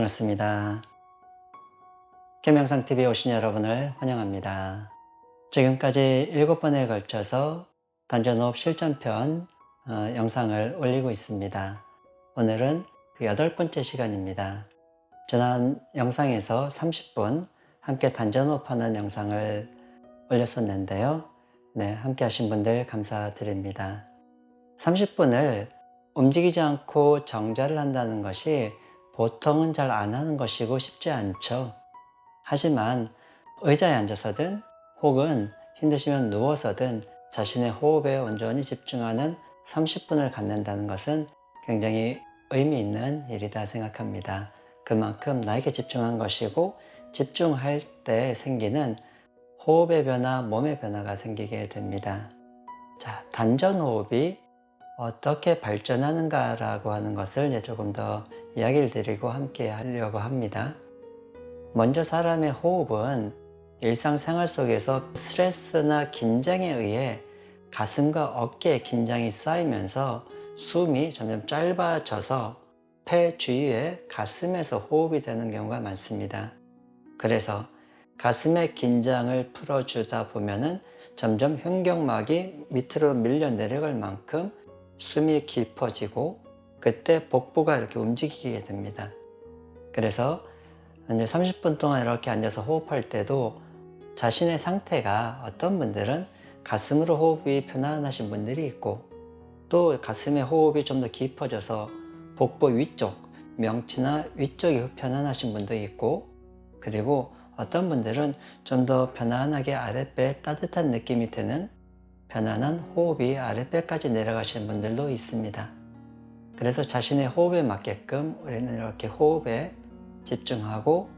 반갑습니다. 김영상TV에 오신 여러분을 환영합니다. 지금까지 7번에 걸쳐서 단전호흡 실전편 영상을 올리고 있습니다. 오늘은 그 8번째 시간입니다. 지난 영상에서 30분 함께 단전호흡하는 영상을 올렸었는데요. 네, 함께 하신 분들 감사드립니다. 30분을 움직이지 않고 정자를 한다는 것이 보통은 잘 안 하는 것이고 쉽지 않죠. 하지만 의자에 앉아서든 혹은 힘드시면 누워서든 자신의 호흡에 온전히 집중하는 30분을 갖는다는 것은 굉장히 의미 있는 일이다 생각합니다. 그만큼 나에게 집중한 것이고 집중할 때 생기는 호흡의 변화, 몸의 변화가 생기게 됩니다. 자, 단전호흡이 어떻게 발전하는가라고 하는 것을 이제 조금 더 이야기를 드리고 함께 하려고 합니다. 먼저 사람의 호흡은 일상생활 속에서 스트레스나 긴장에 의해 가슴과 어깨에 긴장이 쌓이면서 숨이 점점 짧아져서 폐 주위에 가슴에서 호흡이 되는 경우가 많습니다. 그래서 가슴의 긴장을 풀어주다 보면은 점점 횡격막이 밑으로 밀려 내려갈 만큼 숨이 깊어지고 그때 복부가 이렇게 움직이게 됩니다. 그래서 이제 30분 동안 이렇게 앉아서 호흡할 때도 자신의 상태가 어떤 분들은 가슴으로 호흡이 편안하신 분들이 있고 또 가슴의 호흡이 좀 더 깊어져서 복부 위쪽, 명치나 위쪽이 편안하신 분도 있고 그리고 어떤 분들은 좀 더 편안하게 아랫배에 따뜻한 느낌이 드는 편안한 호흡이 아랫배까지 내려가시는 분들도 있습니다. 그래서 자신의 호흡에 맞게끔 우리는 이렇게 호흡에 집중하고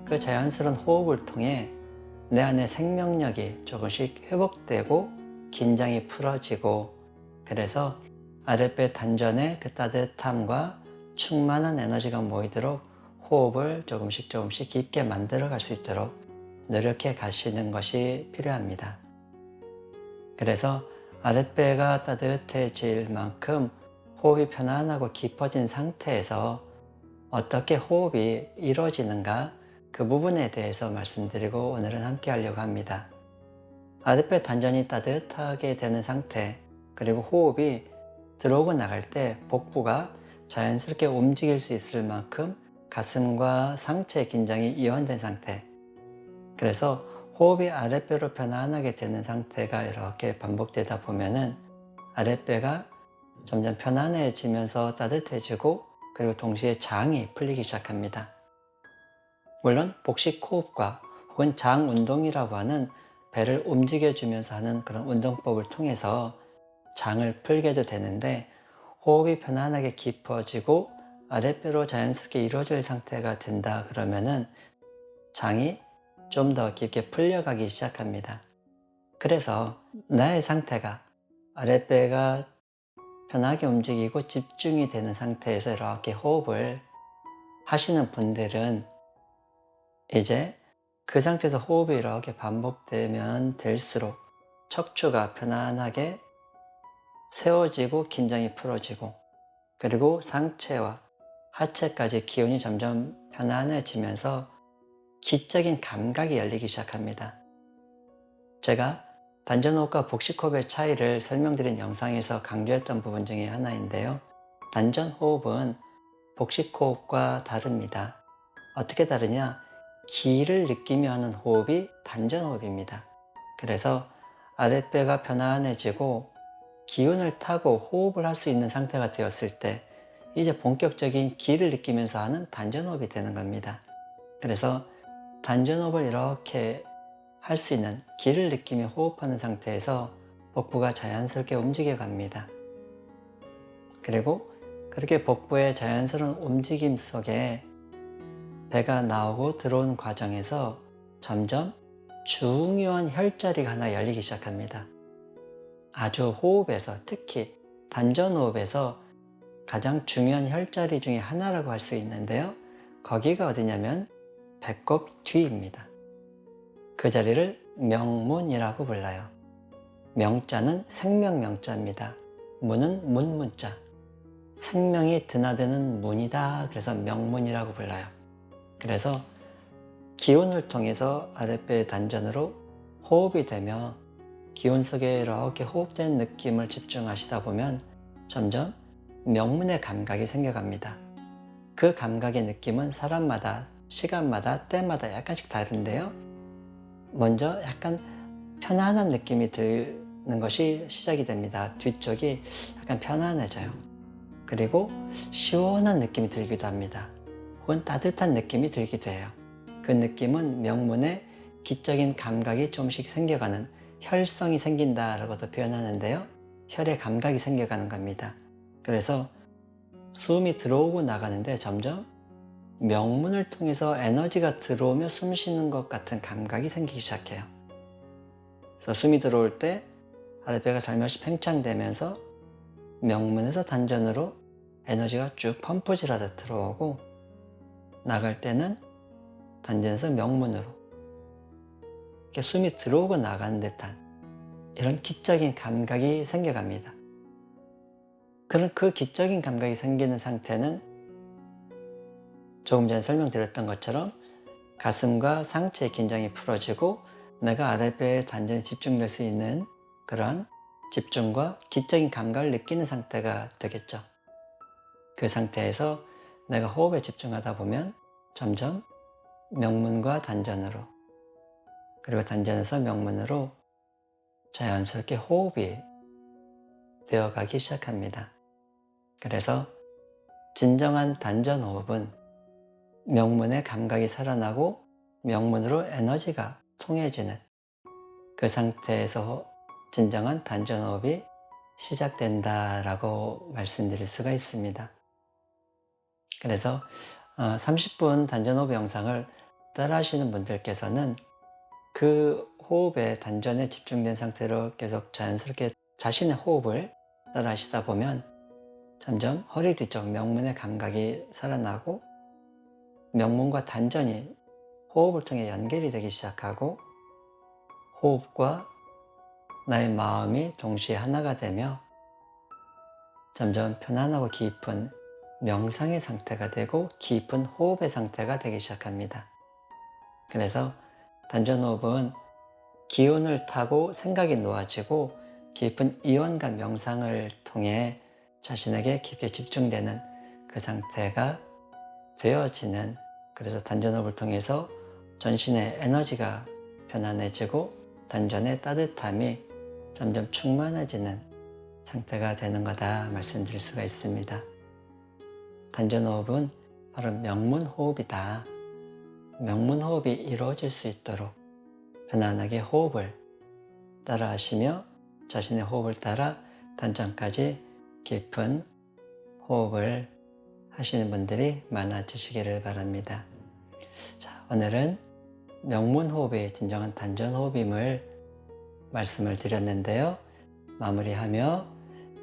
그 자연스러운 호흡을 통해 내 안의 생명력이 조금씩 회복되고 긴장이 풀어지고 그래서 아랫배 단전에 그 따뜻함과 충만한 에너지가 모이도록 호흡을 조금씩 깊게 만들어 갈 수 있도록 노력해 가시는 것이 필요합니다. 그래서 아랫배가 따뜻해질 만큼 호흡이 편안하고 깊어진 상태에서 어떻게 호흡이 이루어지는가 그 부분에 대해서 말씀드리고 오늘은 함께 하려고 합니다. 아랫배 단전이 따뜻하게 되는 상태 그리고 호흡이 들어오고 나갈 때 복부가 자연스럽게 움직일 수 있을 만큼 가슴과 상체 긴장이 이완된 상태 그래서 호흡이 아랫배로 편안하게 되는 상태가 이렇게 반복되다 보면은 아랫배가 점점 편안해지면서 따뜻해지고 그리고 동시에 장이 풀리기 시작합니다. 물론 복식 호흡과 혹은 장 운동이라고 하는 배를 움직여주면서 하는 그런 운동법을 통해서 장을 풀게도 되는데 호흡이 편안하게 깊어지고 아랫배로 자연스럽게 이루어질 상태가 된다 그러면은 장이 좀 더 깊게 풀려가기 시작합니다. 그래서 나의 상태가 아랫배가 편하게 움직이고 집중이 되는 상태에서 이렇게 호흡을 하시는 분들은 이제 그 상태에서 호흡이 이렇게 반복되면 될수록 척추가 편안하게 세워지고 긴장이 풀어지고 그리고 상체와 하체까지 기운이 점점 편안해지면서 기적인 감각이 열리기 시작합니다. 제가 단전호흡과 복식호흡의 차이를 설명드린 영상에서 강조했던 부분 중에 하나인데요. 단전호흡은 복식호흡과 다릅니다. 어떻게 다르냐? 기를 느끼며 하는 호흡이 단전호흡입니다. 그래서 아랫배가 편안해지고 기운을 타고 호흡을 할 수 있는 상태가 되었을 때 이제 본격적인 기를 느끼면서 하는 단전호흡이 되는 겁니다. 그래서 단전호흡을 이렇게 할 수 있는 기를 느끼며 호흡하는 상태에서 복부가 자연스럽게 움직여 갑니다. 그리고 그렇게 복부의 자연스러운 움직임 속에 배가 나오고 들어오는 과정에서 점점 중요한 혈자리가 하나 열리기 시작합니다. 아주 호흡에서 특히 단전호흡에서 가장 중요한 혈자리 중에 하나라고 할 수 있는데요. 거기가 어디냐면 배꼽 뒤입니다. 그 자리를 명문이라고 불러요. 명자는 생명명자입니다. 문은 문문자. 생명이 드나드는 문이다. 그래서 명문이라고 불러요. 그래서 기운을 통해서 아랫배 단전으로 호흡이 되며 기운 속에 이렇게 호흡된 느낌을 집중하시다 보면 점점 명문의 감각이 생겨갑니다. 그 감각의 느낌은 사람마다, 시간마다, 때마다 약간씩 다른데요. 먼저 약간 편안한 느낌이 드는 것이 시작이 됩니다. 뒤쪽이 약간 편안해져요. 그리고 시원한 느낌이 들기도 합니다. 혹은 따뜻한 느낌이 들기도 해요. 그 느낌은 명문의 기적인 감각이 조금씩 생겨가는, 혈성이 생긴다라고도 표현하는데요. 혈의 감각이 생겨가는 겁니다. 그래서 숨이 들어오고 나가는데 점점 명문을 통해서 에너지가 들어오며 숨 쉬는 것 같은 감각이 생기기 시작해요. 그래서 숨이 들어올 때 아랫배가 살며시 팽창되면서 명문에서 단전으로 에너지가 쭉 펌프질하듯 들어오고, 나갈 때는 단전에서 명문으로 이렇게 숨이 들어오고 나가는 듯한 이런 기적인 감각이 생겨갑니다. 그런 그 기적인 감각이 생기는 상태는 조금 전에 설명드렸던 것처럼 가슴과 상체의 긴장이 풀어지고 내가 아랫배에 단전에 집중될 수 있는 그런 집중과 기적인 감각을 느끼는 상태가 되겠죠. 그 상태에서 내가 호흡에 집중하다 보면 점점 명문과 단전으로, 그리고 단전에서 명문으로 자연스럽게 호흡이 되어가기 시작합니다. 그래서 진정한 단전 호흡은 명문의 감각이 살아나고 명문으로 에너지가 통해지는 그 상태에서 진정한 단전 호흡이 시작된다라고 말씀드릴 수가 있습니다. 그래서 30분 단전 호흡 영상을 따라 하시는 분들께서는 그 호흡에 단전에 집중된 상태로 계속 자연스럽게 자신의 호흡을 따라 하시다 보면 점점 허리 뒤쪽 명문의 감각이 살아나고 명문과 단전이 호흡을 통해 연결이 되기 시작하고 호흡과 나의 마음이 동시에 하나가 되며 점점 편안하고 깊은 명상의 상태가 되고 깊은 호흡의 상태가 되기 시작합니다. 그래서 단전호흡은 기운을 타고 생각이 놓아지고 깊은 이완과 명상을 통해 자신에게 깊게 집중되는 그 상태가 되어지는, 그래서 단전호흡을 통해서 전신의 에너지가 편안해지고 단전의 따뜻함이 점점 충만해지는 상태가 되는 거다 말씀드릴 수가 있습니다. 단전호흡은 바로 명문호흡이다. 명문호흡이 이루어질 수 있도록 편안하게 호흡을 따라 하시며 자신의 호흡을 따라 단전까지 깊은 호흡을 하시는 분들이 많아지시기를 바랍니다. 자, 오늘은 명문호흡의 진정한 단전호흡임을 말씀을 드렸는데요. 마무리하며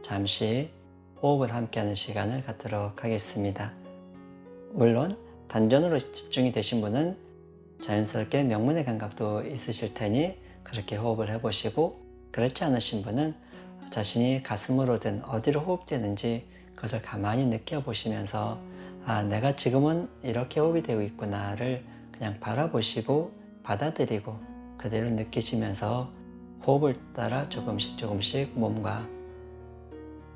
잠시 호흡을 함께하는 시간을 갖도록 하겠습니다. 물론 단전으로 집중이 되신 분은 자연스럽게 명문의 감각도 있으실 테니 그렇게 호흡을 해보시고, 그렇지 않으신 분은 자신이 가슴으로든 어디로 호흡되는지 그것을 가만히 느껴보시면서 내가 지금은 이렇게 호흡이 되고 있구나를 그냥 바라보시고 받아들이고 그대로 느끼시면서 호흡을 따라 조금씩 몸과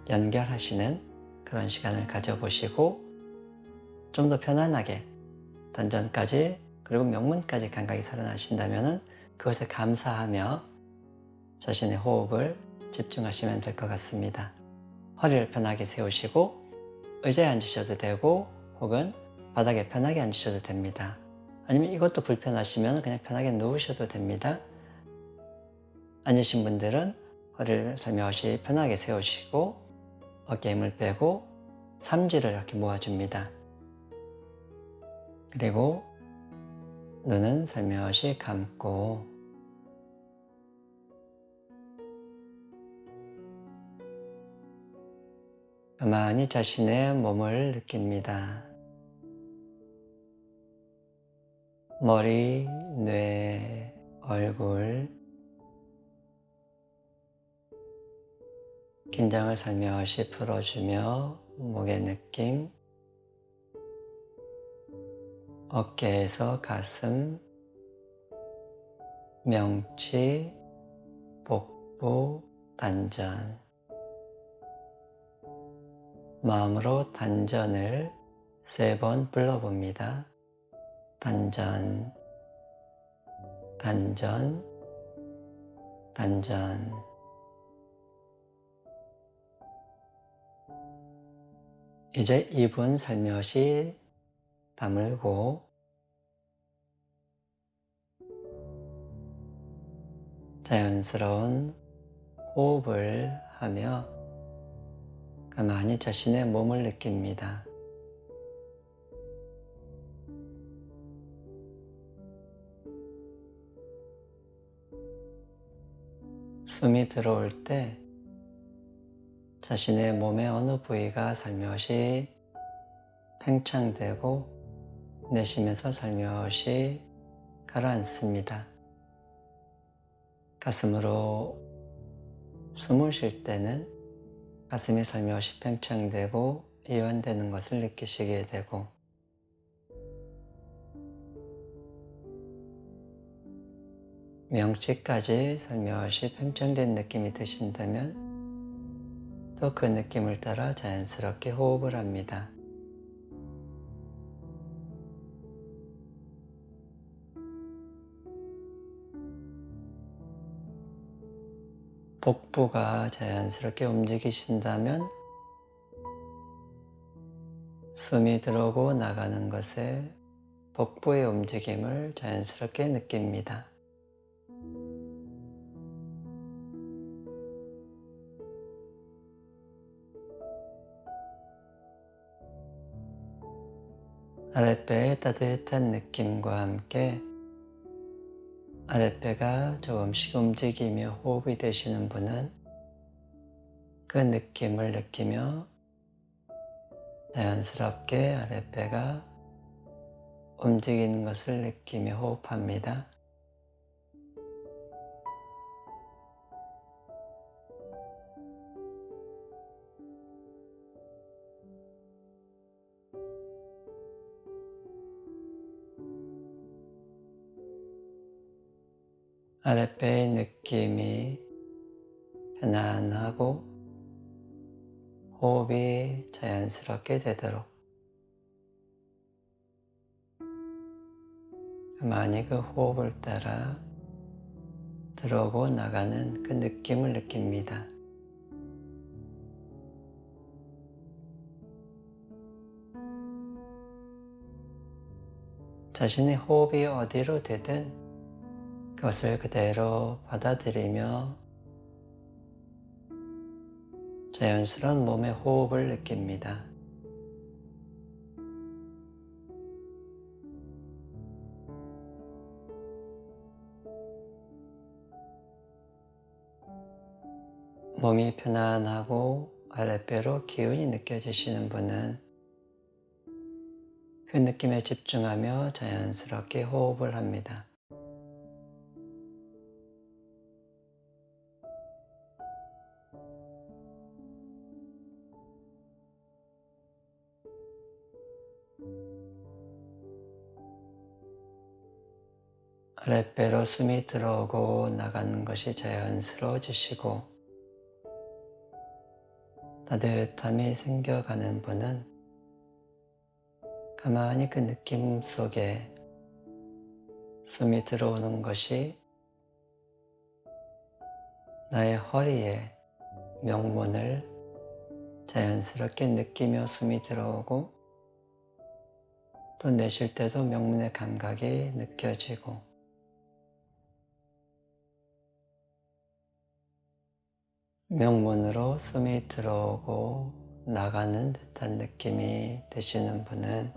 연결하시는 그런 시간을 가져보시고 좀 더 편안하게 단전까지 그리고 명문까지 감각이 살아나신다면 그것에 감사하며 자신의 호흡을 집중하시면 될 것 같습니다. 허리를 편하게 세우시고 의자에 앉으셔도 되고 혹은 바닥에 편하게 앉으셔도 됩니다. 아니면 이것도 불편하시면 그냥 편하게 누우셔도 됩니다. 앉으신 분들은 허리를 살며시 편하게 세우시고 어깨에 힘을 빼고 삼지를 이렇게 모아줍니다. 그리고 눈은 살며시 감고 가만히 자신의 몸을 느낍니다. 머리, 뇌, 얼굴, 긴장을 살며시 풀어주며 목의 느낌, 어깨에서 가슴, 명치, 복부, 단전. 마음으로 단전을 3번 불러봅니다. 단전, 단전, 단전. 이제 입은 살며시 다물고 자연스러운 호흡을 하며 가만히 자신의 몸을 느낍니다. 숨이 들어올 때 자신의 몸의 어느 부위가 살며시 팽창되고 내쉬면서 살며시 가라앉습니다. 가슴으로 숨을 쉴 때는 가슴이 살며시 팽창되고 이완되는 것을 느끼시게 되고, 명치까지 살며시 팽창된 느낌이 드신다면 또 그 느낌을 따라 자연스럽게 호흡을 합니다. 복부가 자연스럽게 움직이신다면 숨이 들어오고 나가는 것에 복부의 움직임을 자연스럽게 느낍니다. 아랫배의 따뜻한 느낌과 함께 아랫배가 조금씩 움직이며 호흡이 되시는 분은 그 느낌을 느끼며 자연스럽게 아랫배가 움직이는 것을 느끼며 호흡합니다. 아랫배의 느낌이 편안하고 호흡이 자연스럽게 되도록 가만히 그 호흡을 따라 들어오고 나가는 그 느낌을 느낍니다. 자신의 호흡이 어디로 되든 그것을 그대로 받아들이며 자연스러운 몸의 호흡을 느낍니다. 몸이 편안하고 아랫배로 기운이 느껴지시는 분은 그 느낌에 집중하며 자연스럽게 호흡을 합니다. 아랫배로 숨이 들어오고 나가는 것이 자연스러워지시고 따뜻함이 생겨가는 분은 가만히 그 느낌 속에 숨이 들어오는 것이 나의 허리에 명문을 자연스럽게 느끼며 숨이 들어오고 또 내쉴 때도 명문의 감각이 느껴지고 명문으로 숨이 들어오고 나가는 듯한 느낌이 드시는 분은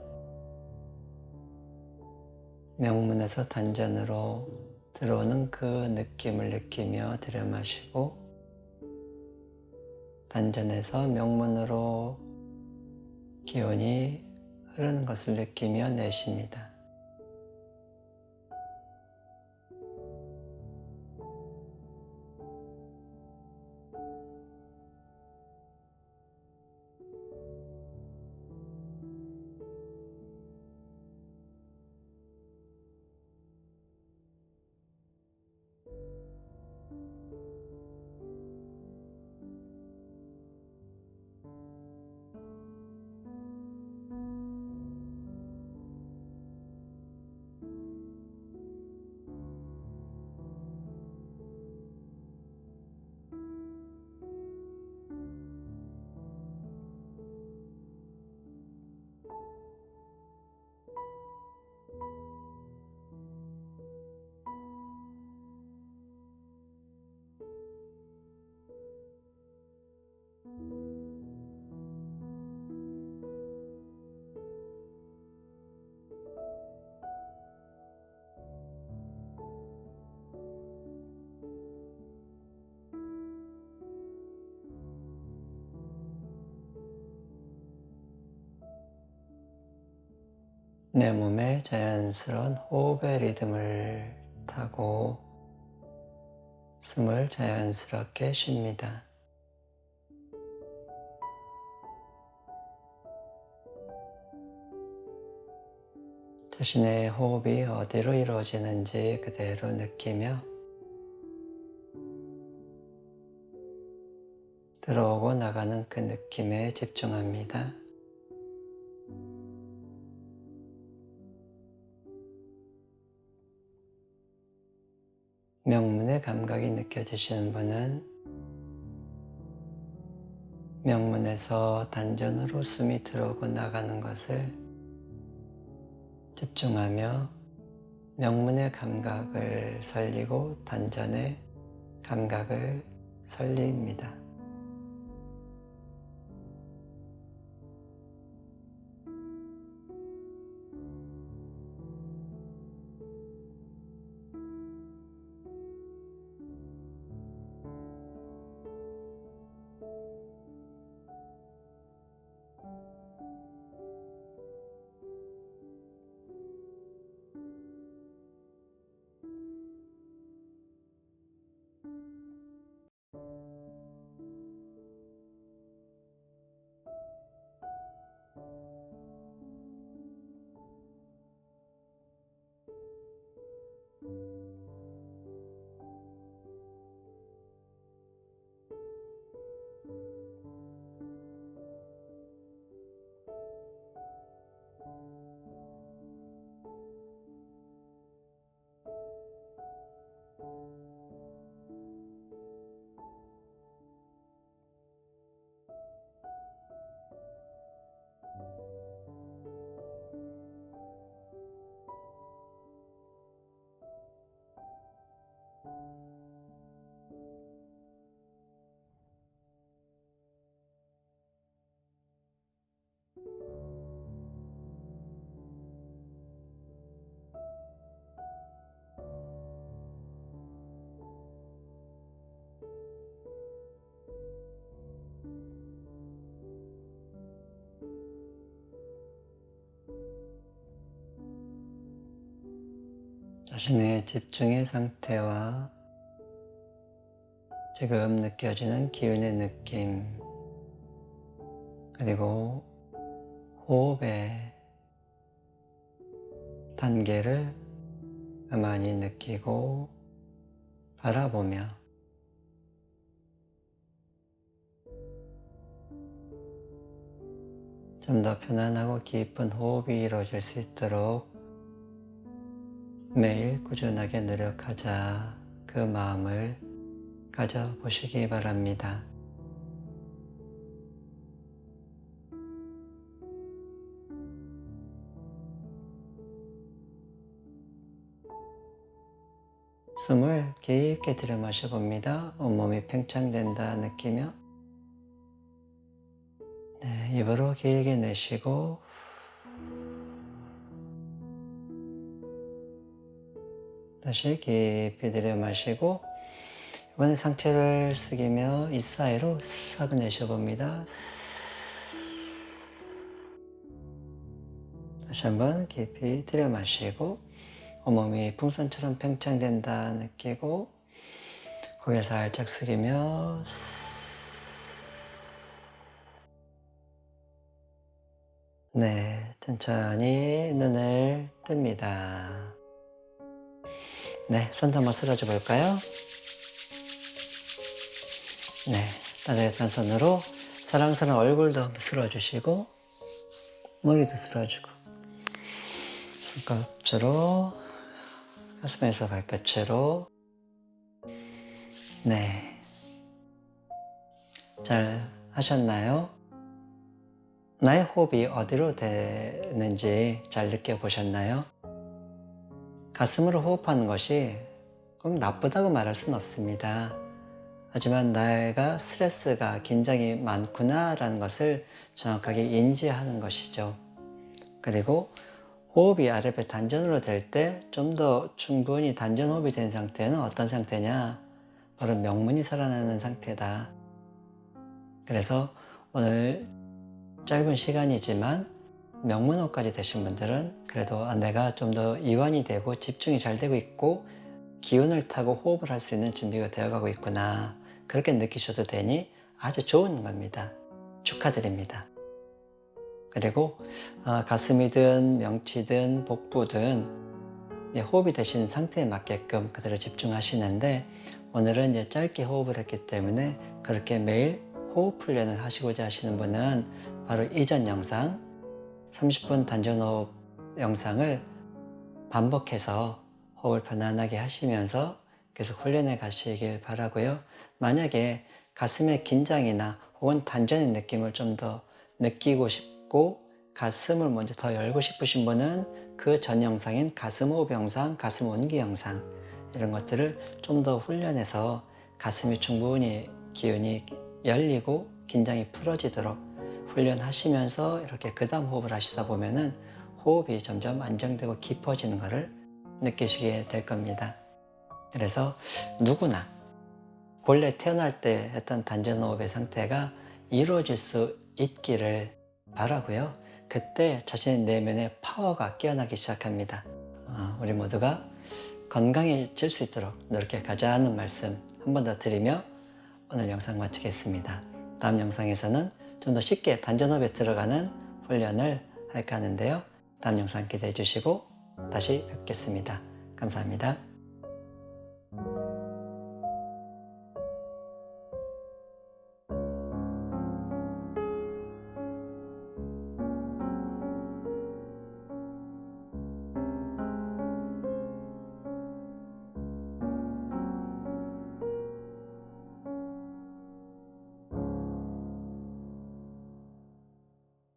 명문에서 단전으로 들어오는 그 느낌을 느끼며 들여마시고 단전에서 명문으로 기운이 흐르는 것을 느끼며 내쉽니다. 내 몸에 자연스러운 호흡의 리듬을 타고 숨을 자연스럽게 쉽니다. 자신의 호흡이 어디로 이루어지는지 그대로 느끼며 들어오고 나가는 그 느낌에 집중합니다. 명문의 감각이 느껴지시는 분은 명문에서 단전으로 숨이 들어오고 나가는 것을 집중하며 명문의 감각을 살리고 단전의 감각을 살립니다. 자신의 집중의 상태와 지금 느껴지는 기운의 느낌, 그리고 호흡의 단계를 가만히 느끼고 바라보며 좀 더 편안하고 깊은 호흡이 이루어질 수 있도록 매일 꾸준하게 노력하자 그 마음을 가져보시기 바랍니다. 숨을 깊게 들여 마셔봅니다. 온몸이 팽창된다 느끼며 입으로 길게 내쉬고 다시 깊이 들여 마시고 이번에 상체를 숙이며 이 사이로 싹 내쉬어봅니다. 다시 한번 깊이 들여 마시고 온몸이 풍선처럼 팽창된다 느끼고 고개를 살짝 숙이며 천천히 눈을 뜹니다. 손도 한번 쓸어줘 볼까요? 따뜻한 손으로 사랑스러운 얼굴도 한번 쓸어주시고 머리도 쓸어주고 손끝으로 가슴에서 발끝으로 잘 하셨나요? 나의 호흡이 어디로 되는지 잘 느껴보셨나요? 가슴으로 호흡하는 것이 꼭 나쁘다고 말할 수는 없습니다. 하지만 내가 스트레스가 긴장이 많구나라는 것을 정확하게 인지하는 것이죠. 그리고 호흡이 아랫배 단전으로 될 때 좀 더 충분히 단전 호흡이 된 상태는 어떤 상태냐? 바로 명문이 살아나는 상태다. 그래서 오늘 짧은 시간이지만 명문호흡까지 되신 분들은 그래도 내가 좀 더 이완이 되고 집중이 잘 되고 있고 기운을 타고 호흡을 할 수 있는 준비가 되어가고 있구나, 그렇게 느끼셔도 되니 아주 좋은 겁니다. 축하드립니다. 그리고 가슴이든 명치든 복부든 호흡이 되시는 상태에 맞게끔 그대로 집중하시는데, 오늘은 이제 짧게 호흡을 했기 때문에 그렇게 매일 호흡 훈련을 하시고자 하시는 분은 바로 이전 영상 30분 단전호흡 영상을 반복해서 호흡을 편안하게 하시면서 계속 훈련해 가시길 바라고요. 만약에 가슴의 긴장이나 혹은 단전의 느낌을 좀 더 느끼고 싶고 가슴을 먼저 더 열고 싶으신 분은 그 전 영상인 가슴 호흡 영상, 가슴 온기 영상, 이런 것들을 좀 더 훈련해서 가슴이 충분히 기운이 열리고 긴장이 풀어지도록 훈련하시면서 이렇게 그 다음 호흡을 하시다 보면은 호흡이 점점 안정되고 깊어지는 것을 느끼시게 될 겁니다. 그래서 누구나 본래 태어날 때 했던 단전호흡의 상태가 이루어질 수 있기를 바라고요. 그때 자신의 내면의 파워가 깨어나기 시작합니다. 우리 모두가 건강해질 수 있도록 노력해가자 하는 말씀 한 번 더 드리며 오늘 영상 마치겠습니다. 다음 영상에서는 좀 더 쉽게 단전호흡에 들어가는 훈련을 할까 하는데요. 다음 영상 기대해 주시고 다시 뵙겠습니다. 감사합니다.